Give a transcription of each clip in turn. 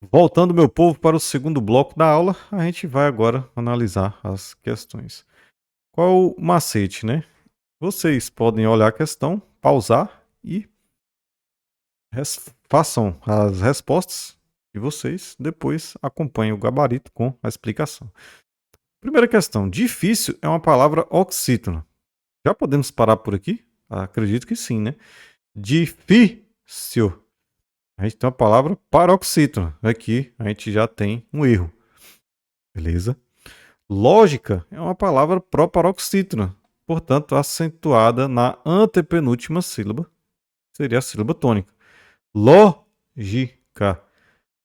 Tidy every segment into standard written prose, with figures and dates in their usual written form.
Voltando, meu povo, para o segundo bloco da aula, a gente vai agora analisar as questões. Qual o macete, né? Vocês podem olhar a questão, pausar e façam as respostas e vocês depois acompanhem o gabarito com a explicação. Primeira questão: difícil é uma palavra oxítona. Já podemos parar por aqui? Acredito que sim, né? Difícil. A gente tem uma palavra paroxítona. Aqui a gente já tem um erro. Beleza? Lógica é uma palavra proparoxítona, portanto acentuada na antepenúltima sílaba, seria a sílaba tônica. Lógica.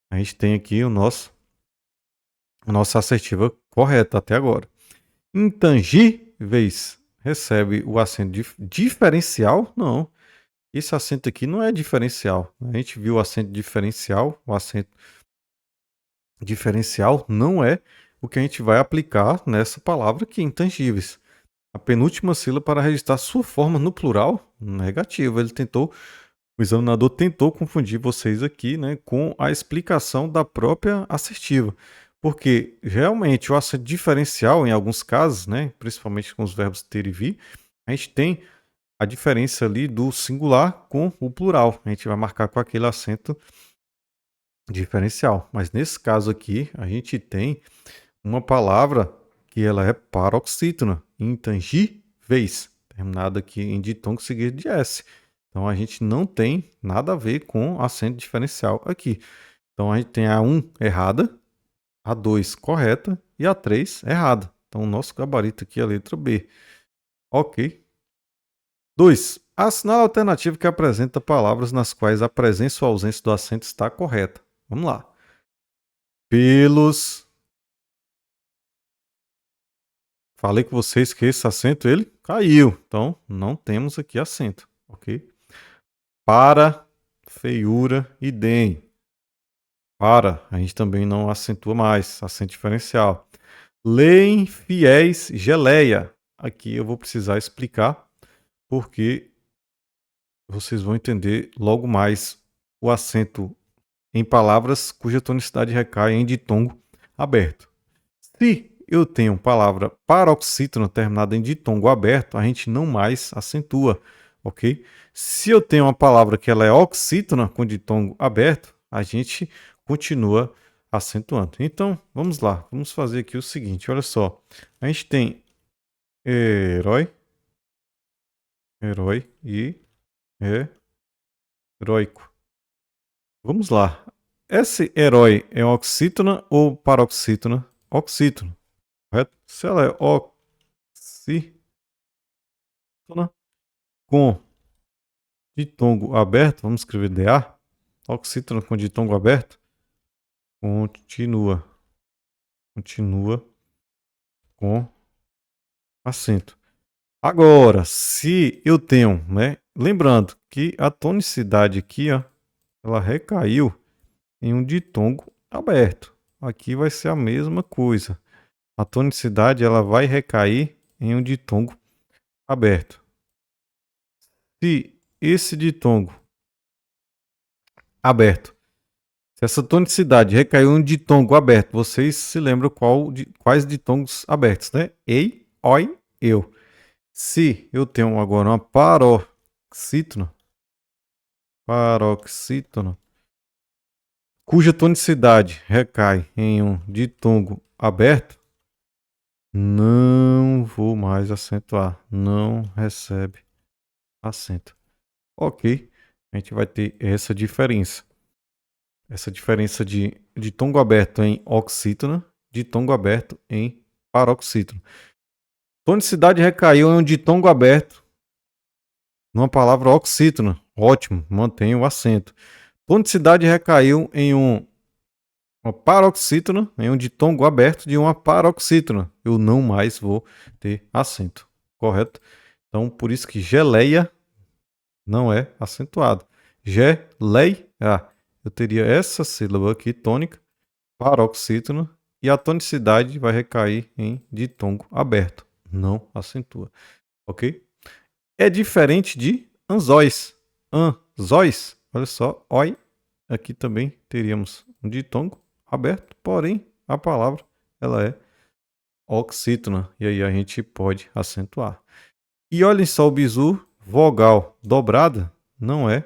A gente tem aqui a nossa assertiva correta até agora. Intangíveis recebe o acento diferencial? Não. Esse acento aqui não é diferencial. A gente viu o acento diferencial. O acento diferencial não é o que a gente vai aplicar nessa palavra aqui, intangíveis. A penúltima sílaba para registrar sua forma no plural negativo. O examinador tentou confundir vocês aqui, né, com a explicação da própria assertiva. Porque realmente o acento diferencial, em alguns casos, né, principalmente com os verbos ter e vir, a gente tem a diferença ali do singular com o plural. A gente vai marcar com aquele acento diferencial. Mas nesse caso aqui, a gente tem uma palavra que ela é paroxítona, intangíveis, terminada aqui em ditongo seguido de S. Então a gente não tem nada a ver com acento diferencial aqui. Então a gente tem a 1 errada, a 2 correta e a 3 errada. Então o nosso gabarito aqui é a letra B. Ok. 2. Assinale a alternativa que apresenta palavras nas quais a presença ou ausência do acento está correta. Vamos lá. Pelos. Falei com vocês que esse acento ele caiu. Então não temos aqui acento, ok? Para, feiura e dem. Para, a gente também não acentua mais, acento diferencial. Leem fiéis geleia. Aqui eu vou precisar explicar porque vocês vão entender logo mais o acento em palavras cuja tonicidade recai em ditongo aberto. Se eu tenho palavra paroxítona terminada em ditongo aberto, a gente não mais acentua, ok? Se eu tenho uma palavra que ela é oxítona com ditongo aberto, a gente continua acentuando. Então, vamos lá. Vamos fazer aqui o seguinte, olha só. A gente tem herói, herói e heróico. Vamos lá. Esse herói é oxítona ou paroxítona? Oxítona, correto? Se ela é oxítona com ditongo aberto, vamos escrever DA, oxítona com ditongo aberto, continua com acento. Agora, se eu tenho, né, lembrando que a tonicidade aqui, ó, ela recaiu em um ditongo aberto. Aqui vai ser a mesma coisa. A tonicidade ela vai recair em um ditongo aberto. Se esse ditongo aberto, se essa tonicidade recaiu em um ditongo aberto, vocês se lembram quais ditongos abertos, né? Ei, oi, eu. Se eu tenho agora uma paroxítona, cuja tonicidade recai em um ditongo aberto, não vou mais acentuar, não recebe acento. Ok, a gente vai ter essa diferença. Essa diferença de ditongo aberto em oxítona, ditongo aberto em paroxítona. Tonicidade recaiu em um ditongo aberto numa palavra oxítona. Ótimo, mantenha o acento. Tonicidade recaiu em uma paroxítona, em um ditongo aberto de uma paroxítona. Eu não mais vou ter acento, correto? Então, por isso que geleia não é acentuado. Geleia, eu teria essa sílaba aqui tônica, paroxítona, e a tonicidade vai recair em ditongo aberto, não acentua, ok? É diferente de anzóis. Anzóis, olha só, oi, aqui também teríamos um ditongo aberto, porém a palavra ela é oxítona, e aí a gente pode acentuar. E olhem só o bizu, vogal dobrada não é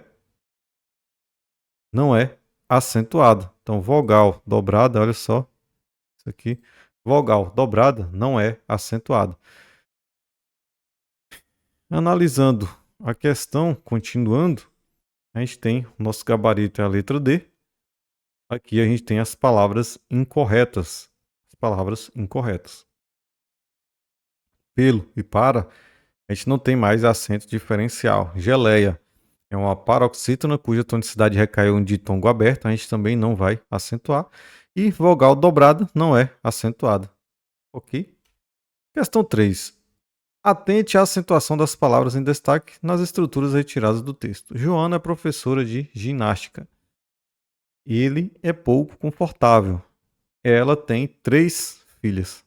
acentuada. Então, vogal dobrada, olha só, isso aqui, vogal dobrada não é acentuada. Analisando a questão, continuando, a gente tem o nosso gabarito é a letra D. Aqui a gente tem as palavras incorretas. As palavras incorretas. Pelo e para, a gente não tem mais acento diferencial. Geleia é uma paroxítona cuja tonicidade recaiu em ditongo aberto, a gente também não vai acentuar. E vogal dobrada não é acentuada. Ok? Questão 3. Atente à acentuação das palavras em destaque nas estruturas retiradas do texto. Joana é professora de ginástica. Ele é pouco confortável. Ela tem 3 filhas.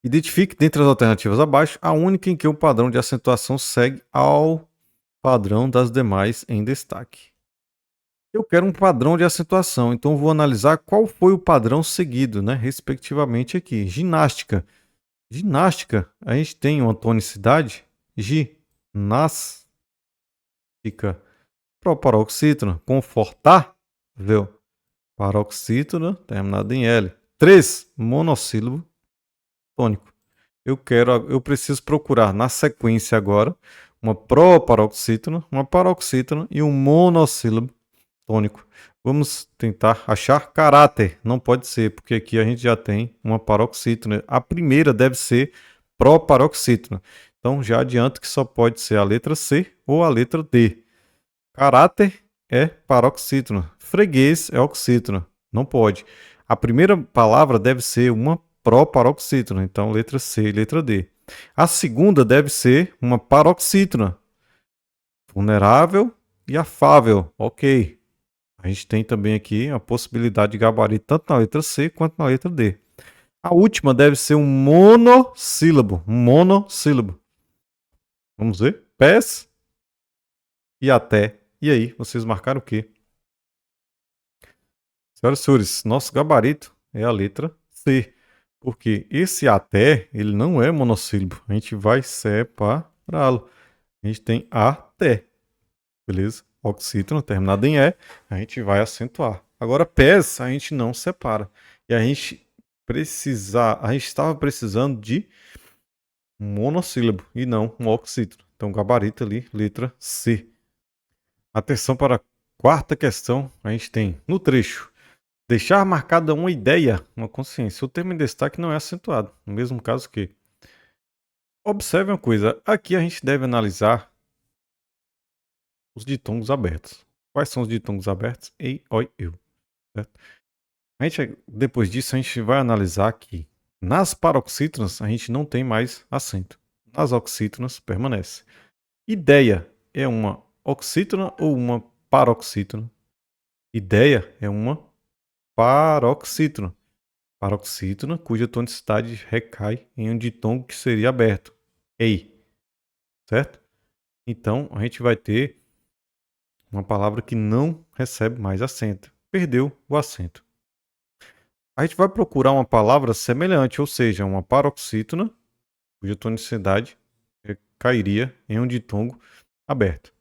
Identifique dentre as alternativas abaixo a única em que o padrão de acentuação segue ao padrão das demais em destaque. Eu quero um padrão de acentuação, então vou analisar qual foi o padrão seguido, né, respectivamente aqui. Ginástica. Ginástica, a gente tem uma tonicidade ginástica. Proparoxítona, confortável. Paroxítona, terminada em L. 3, monossílabo tônico. Eu preciso procurar na sequência agora uma proparoxítona, uma paroxítona e um monossílabo tônico. Vamos tentar achar caráter. Não pode ser, porque aqui a gente já tem uma paroxítona. A primeira deve ser proparoxítona. Então já adianto que só pode ser a letra C ou a letra D. Caráter é paroxítona. Freguês é oxítona. Não pode. A primeira palavra deve ser uma proparoxítona. Então, letra C e letra D. A segunda deve ser uma paroxítona. Vulnerável e afável. Ok. A gente tem também aqui a possibilidade de gabarito tanto na letra C quanto na letra D. A última deve ser um monossílabo. Um monossílabo. Vamos ver? Pés e até. E aí, vocês marcaram o quê? Senhoras e senhores, nosso gabarito é a letra C. Porque esse até, ele não é monossílabo. A gente vai separá-lo. A gente tem até. Beleza? Oxítona, terminado em E, a gente vai acentuar. Agora, pés, a gente não separa. E a gente estava precisando de um monossílabo e não um oxítono. Então, gabarito ali, letra C. Atenção para a quarta questão, a gente tem no trecho. Deixar marcada uma ideia, uma consciência. O termo em destaque não é acentuado. No mesmo caso que. Observe uma coisa. Aqui a gente deve analisar os ditongos abertos. Quais são os ditongos abertos? Ei, oi, eu. Certo? Depois disso, a gente vai analisar que nas paroxítonas a gente não tem mais acento. Nas oxítonas permanece. Ideia é uma oxítona ou uma paroxítona? Ideia é uma paroxítona. Paroxítona cuja tonicidade recai em um ditongo que seria aberto. Ei. Certo? Então, a gente vai ter uma palavra que não recebe mais acento. Perdeu o acento. A gente vai procurar uma palavra semelhante, ou seja, uma paroxítona, cuja tonicidade cairia em um ditongo aberto.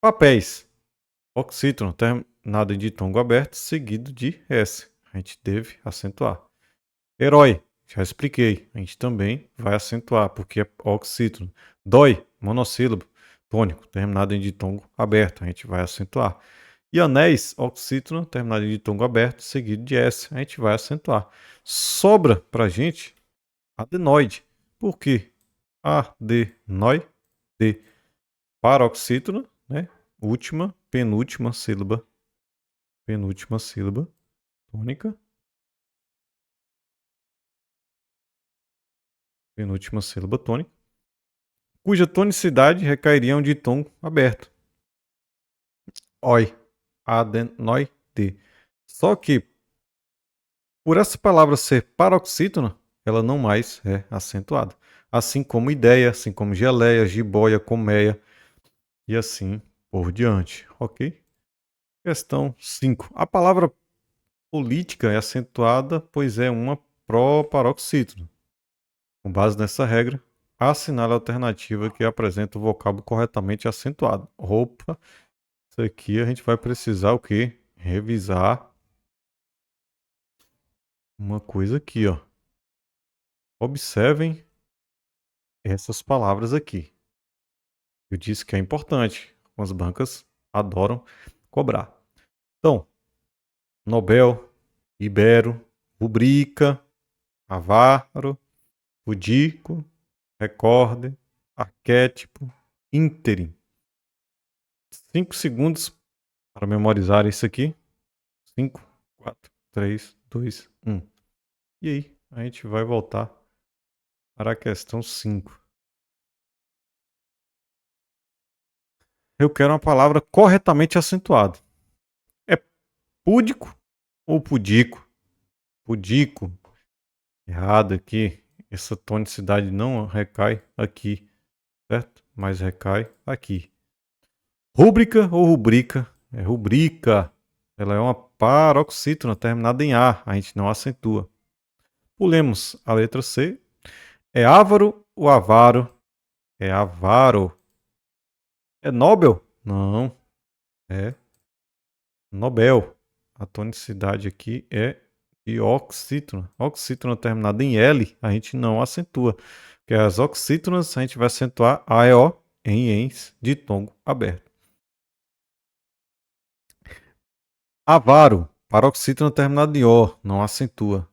Papéis. Oxítona, terminado em ditongo aberto, seguido de S. A gente deve acentuar. Herói. Já expliquei. A gente também vai acentuar, porque é oxítona. Dói. Monossílabo. Tônico, terminado em ditongo aberto. A gente vai acentuar. E anéis, oxítona, terminado em ditongo aberto, seguido de S. A gente vai acentuar. Sobra pra gente adenoide. Por quê? Adenoide. Paroxítona, né? Última, penúltima sílaba. Penúltima sílaba. Tônica. Penúltima sílaba tônica. Cuja tonicidade recairia em um ditongo aberto. Oi. Adenoide. Só que, por essa palavra ser paroxítona, ela não mais é acentuada. Assim como ideia, assim como geleia, jiboia, colmeia e assim por diante, ok? Questão 5. A palavra política é acentuada, pois é uma proparoxítona. Com base nessa regra, assinale a alternativa que apresenta o vocábulo corretamente acentuado. Opa, isso aqui a gente vai precisar o quê? Revisar uma coisa aqui, ó. Observem essas palavras aqui. Eu disse que é importante. As bancas adoram cobrar. Então, Nobel, Ibero, Rubrica, Avaro, Pudico, Recorde, Arquétipo, Ínterim. 5 segundos para memorizar isso aqui. 5, 4, 3, 2, 1. E aí, a gente vai voltar para a questão 5. Eu quero uma palavra corretamente acentuada. É púdico ou pudico? Pudico. Errado aqui. Essa tonicidade não recai aqui, certo? Mas recai aqui. Rúbrica ou rubrica? É rubrica. Ela é uma paroxítona terminada em A. A gente não acentua. Pulemos a letra C. É ávaro ou avaro? É avaro. É Nobel? Não. É Nobel. A tonicidade aqui é de oxítona. Oxítona terminada em L, a gente não acentua. Porque as oxítonas a gente vai acentuar A e O em ens de tom aberto. Avaro, paroxítona terminada em O, não acentua.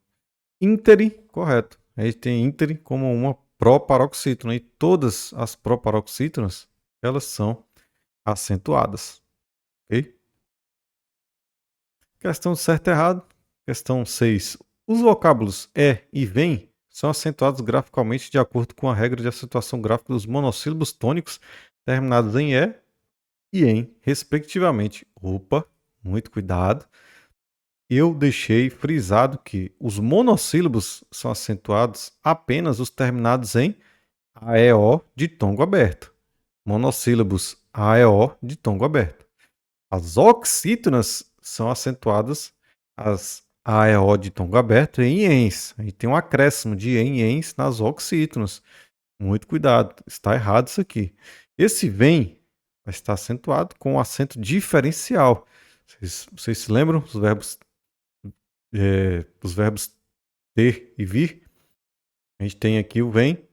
Íntere, correto. A gente tem íntere como uma proparoxítona. E todas as proparoxítonas, elas são acentuadas. Ok? Questão certo e errado. Questão 6. Os vocábulos é e vem são acentuados graficalmente de acordo com a regra de acentuação gráfica dos monossílabos tônicos terminados em e em, respectivamente. Opa, muito cuidado. Eu deixei frisado que os monossílabos são acentuados apenas os terminados em AEO de tom aberto. Monossílabos AEO de tom aberto. As oxítonas são acentuadas as AEO de tom aberto em ens. A gente tem um acréscimo de ens nas oxítonas. Muito cuidado, está errado isso aqui. Esse vem vai estar acentuado com um acento diferencial. Vocês se lembram dos verbos ter e vir? A gente tem aqui o vem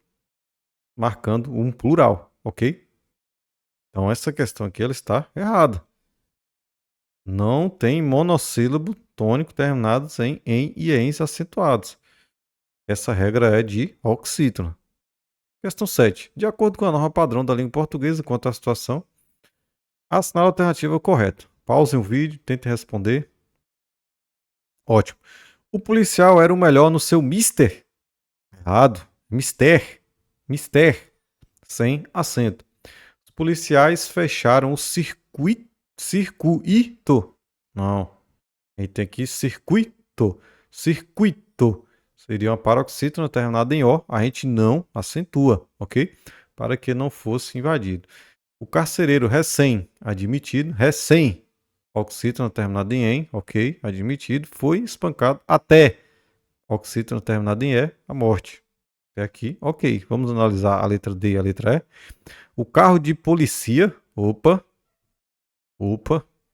marcando um plural, ok? Então essa questão aqui ela está errada. Não tem monossílabo tônico terminados em e ens acentuados. Essa regra é de oxítona. Questão 7. De acordo com a norma padrão da língua portuguesa quanto à situação, assinale a alternativa correta. Pause o vídeo, tente responder. Ótimo. O policial era o melhor no seu mister. Errado. Mister. Mister. Sem acento. Os policiais fecharam o circuito. Não. A gente tem aqui circuito. Circuito. Seria uma paroxítona terminada em O. A gente não acentua, ok? Para que não fosse invadido. O carcereiro recém-admitido, oxítona terminada em em, ok, admitido, foi espancado até oxítona terminada em E, a morte. Até aqui, ok. Vamos analisar a letra D e a letra E. O carro de polícia,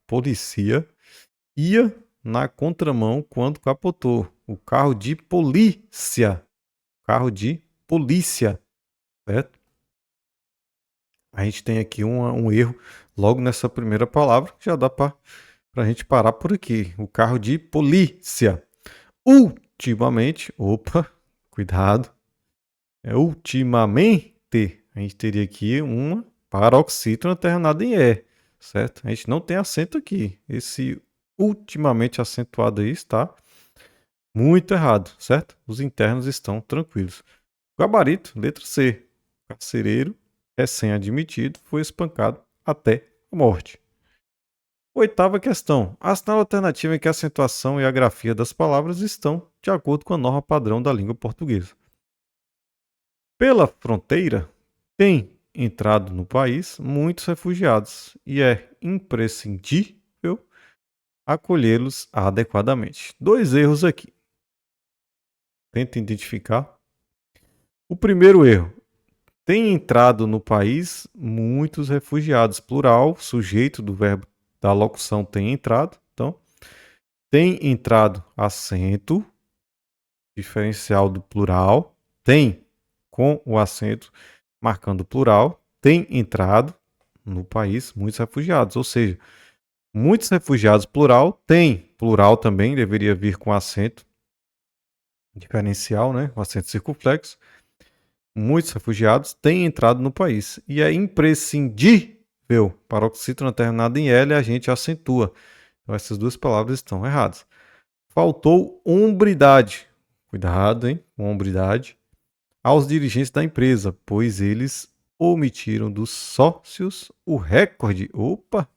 polícia, ia na contramão quando capotou. O carro de polícia, certo? A gente tem aqui um erro logo nessa primeira palavra, que já dá para a gente parar por aqui. O carro de polícia. Ultimamente, cuidado. Ultimamente, a gente teria aqui uma paroxítona terminada em E, certo? A gente não tem acento aqui. Esse ultimamente acentuado aí está muito errado, certo? Os internos estão tranquilos. Gabarito, letra C. Carcereiro, recém-admitido, foi espancado até a morte. Oitava questão. Assinale a alternativa em que a acentuação e a grafia das palavras estão de acordo com a norma padrão da língua portuguesa. Pela fronteira, tem entrado no país muitos refugiados e é imprescindível acolhê-los adequadamente. 2 erros aqui. Tenta identificar. O primeiro erro. Tem entrado no país muitos refugiados. Plural, sujeito do verbo da locução tem entrado. Então, tem entrado acento, diferencial do plural. Tem com o acento marcando o plural. Tem entrado no país muitos refugiados. Ou seja, muitos refugiados, plural, tem. Plural também deveria vir com acento diferencial, né? O acento circunflexo. Muitos refugiados têm entrado no país. E é imprescindível, paroxítona terminada em L, a gente acentua. Então essas duas palavras estão erradas. Faltou hombridade. Cuidado, hein? Hombridade. Aos dirigentes da empresa, pois eles omitiram dos sócios o recorde. Opa!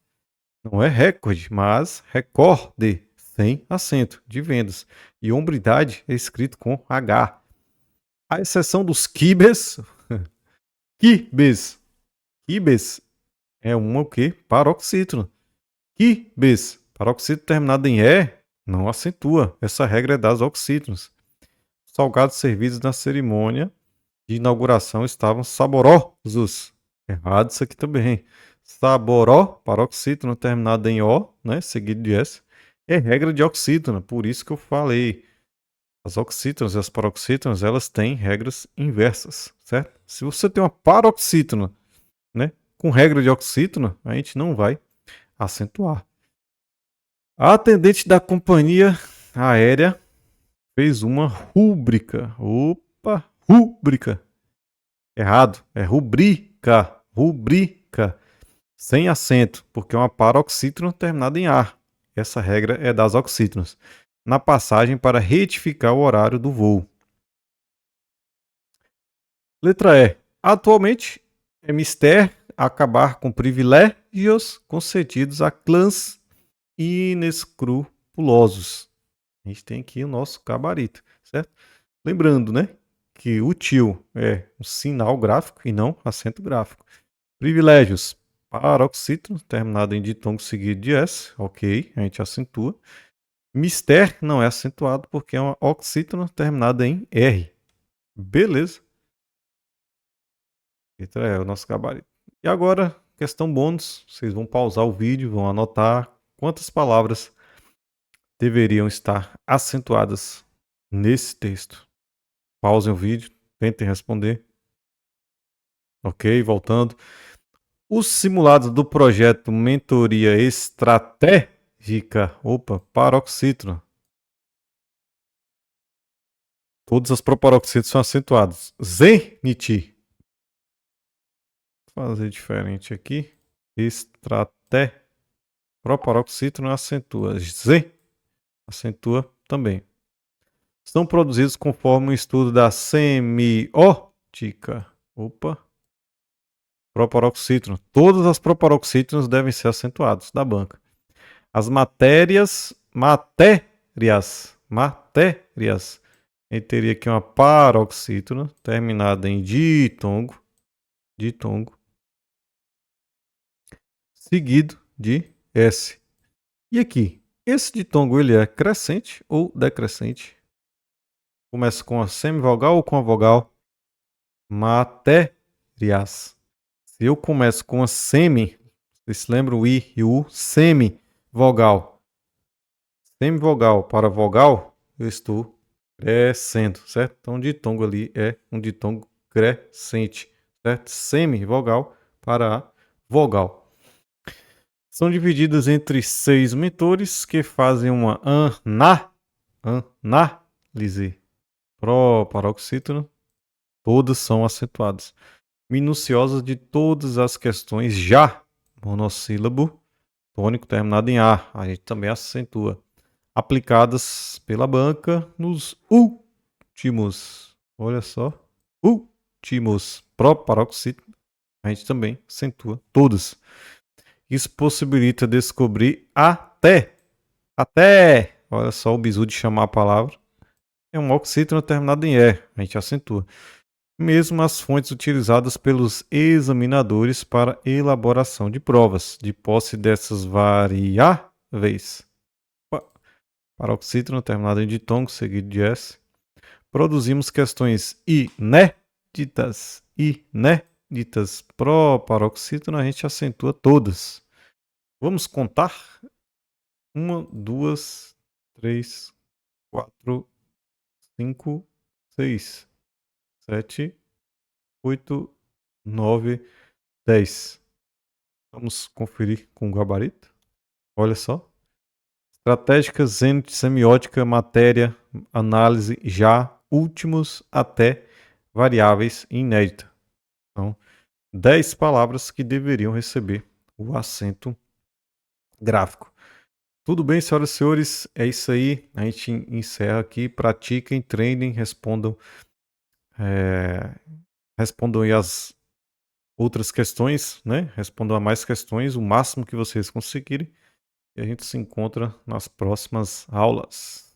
Não é recorde, mas recorde, sem acento, de vendas. E hombridade é escrito com H. À exceção dos quibes. Quibes. Quibes é uma o quê? Paroxítono. Quibes. Paroxítono terminado em E não acentua. Essa regra é das oxítonos. Salgados servidos na cerimônia de inauguração estavam saborosos. Errado isso aqui também. Saboró, paroxítono terminado em O, né, seguido de S, é regra de oxítona, por isso que eu falei. As oxítonas e as paroxítonas, elas têm regras inversas, certo? Se você tem uma paroxítona, né, com regra de oxítona, a gente não vai acentuar. A atendente da companhia aérea fez uma rúbrica. Opa, rúbrica. Errado, é rubrica. Rubrica. Sem acento, porque é uma paroxítona terminada em A. Essa regra é das oxítonas. Na passagem para retificar o horário do voo. Letra E. Atualmente, é mister acabar com privilégios concedidos a clãs inescrupulosos. A gente tem aqui o nosso gabarito, certo? Lembrando, né, que o tio é um sinal gráfico e não acento gráfico. Privilégios. Paroxítono, terminado em ditongo seguido de S. Ok, a gente acentua. Mister não é acentuado porque é uma oxítono terminada em R. Beleza. Então é o nosso gabarito. E agora, questão bônus. Vocês vão pausar o vídeo, vão anotar quantas palavras deveriam estar acentuadas nesse texto. Pausem o vídeo, tentem responder. Ok, voltando. Os simulados do projeto Mentoria Estratégica, paroxítono. Todas as proparoxítonas são acentuadas. Zenit. Vou fazer diferente aqui. Estraté. Proparoxítono acentua. Z acentua também. São produzidos conforme um estudo da semiótica. Proparoxítono. Todas as proparoxítonas devem ser acentuadas da banca. As matérias. A gente teria aqui uma paroxítona terminada em ditongo, seguido de S. E aqui, esse ditongo ele é crescente ou decrescente? Começa com a semivogal ou com a vogal? Matérias. Se eu começo com a semi, vocês se lembram o I e o U? Semivogal. Semivogal para vogal, eu estou crescendo, certo? Então, o ditongo ali é um ditongo crescente, certo? Semivogal para a vogal. São divididas entre 6 mentores que fazem uma análise paroxítono. Todas são acentuadas. Minuciosas de todas as questões já monossílabo tônico terminado em A. A gente também acentua. Aplicadas pela banca nos últimos. Olha só. Últimos paroxítono. A gente também acentua todas. Isso possibilita descobrir até. Olha só o bizu de chamar a palavra. É um oxítono terminado em E. A gente acentua. Mesmo as fontes utilizadas pelos examinadores para elaboração de provas, de posse dessas variáveis. Paroxítono terminado em ditongo, seguido de S. Produzimos questões inéditas. Inéditas. Pro paroxítono a gente acentua todas. Vamos contar? 1, 2, 3, 4, 5, 6, 7, 8, 9, 10. Vamos conferir com o gabarito. Olha só. Estratégica, zênite, semiótica, matéria, análise, já, últimos, até, variáveis e inédita. Então, 10 palavras que deveriam receber o acento gráfico. Tudo bem, senhoras e senhores? É isso aí. A gente encerra aqui. Pratiquem, treinem, respondam aí as outras questões, né? Respondam a mais questões, o máximo que vocês conseguirem. E a gente se encontra nas próximas aulas.